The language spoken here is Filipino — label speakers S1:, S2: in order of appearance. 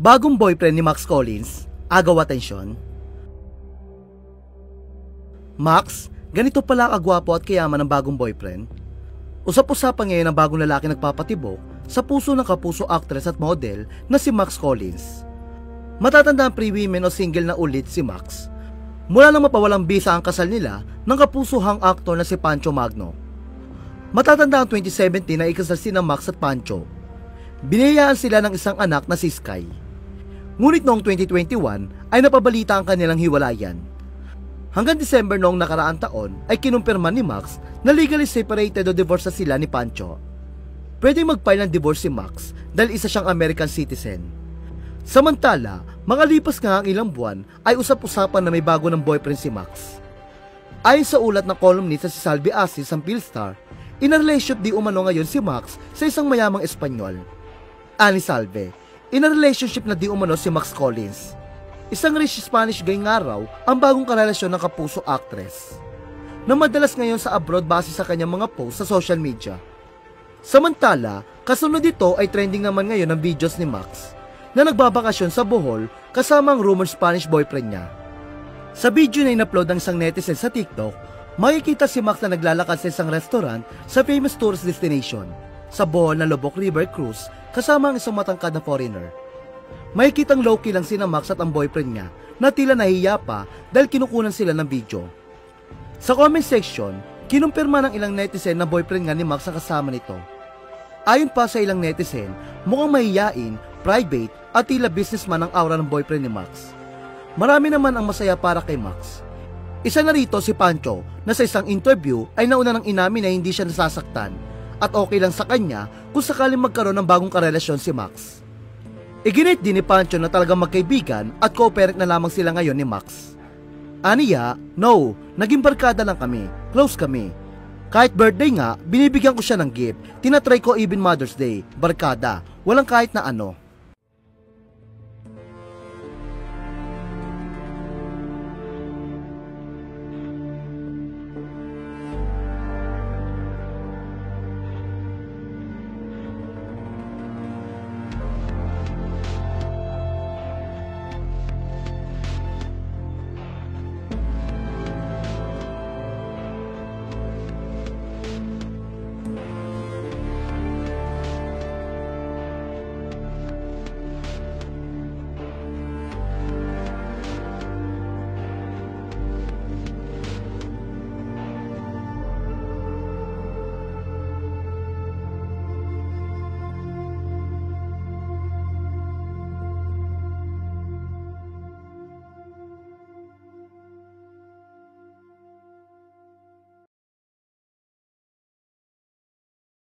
S1: Bagong boyfriend ni Max Collins, agaw atensyon. Max, ganito pala kagwapo at kayaman ng bagong boyfriend. Usap-usapan ngayon ang bagong lalaki nagpapatibok sa puso ng kapuso actress at model na si Max Collins. Matatanda ang pre-women o single na ulit si Max. Mula nang mapawalang bisa ang kasal nila ng kapusuhang aktor na si Pancho Magno. Matatanda ang 2017 na ikasal sina Max at Pancho. Biniyayaan sila ng isang anak na si Sky. Ngunit noong 2021 ay napabalita ang kanilang hiwalayan. Hanggang December noong nakaraang taon ay kinumpirma ni Max na legally separated o divorce na sila ni Pancho. Pwedeng mag-file ng divorce si Max dahil isa siyang American citizen. Samantala, makalipas nga ang ilang buwan ay usap-usapan na may bago ng boyfriend si Max. Ayon sa ulat ng columnist na si Salvi Asis ng Philstar, in-relationship di umano ngayon si Max sa isang mayamang Espanyol. Ani Salve, in-relationship na di umano si Max Collins. Isang rich Spanish guy nga raw ang bagong karelasyon ng kapuso actress, na madalas ngayon sa abroad base sa kanyang mga post sa social media. Samantala, kasunod dito ay trending naman ngayon ang videos ni Max na nagbabakasyon sa Bohol kasama ang rumored Spanish boyfriend niya. Sa video na in-upload ng isang netizen sa TikTok, makikita si Max na naglalakad sa isang restaurant sa famous tourist destination sa Bohol na Lubok River Cruise kasama ang isang matangkad na foreigner. Makikitang low-key lang sina Max at ang boyfriend niya na tila nahihiya pa dahil kinukunan sila ng video. Sa comment section, kinumpirma ng ilang netizen na boyfriend nga ni Max ang kasama nito. Ayon pa sa ilang netizen, mukhang mahihiyain, private at tila businessman ang aura ng boyfriend ni Max. Marami naman ang masaya para kay Max. Isa na rito si Pancho na sa isang interview ay nauna nang inamin na hindi siya nasasaktan at okay lang sa kanya kung sakaling magkaroon ng bagong karelasyon si Max. Iginit din ni Pancho na talagang magkaibigan at co-parent na lamang sila ngayon ni Max. Aniya, no, naging barkada lang kami, close kami. Kahit birthday nga, binibigyan ko siya ng gift, tinatry ko even Mother's Day, barkada, walang kahit na ano.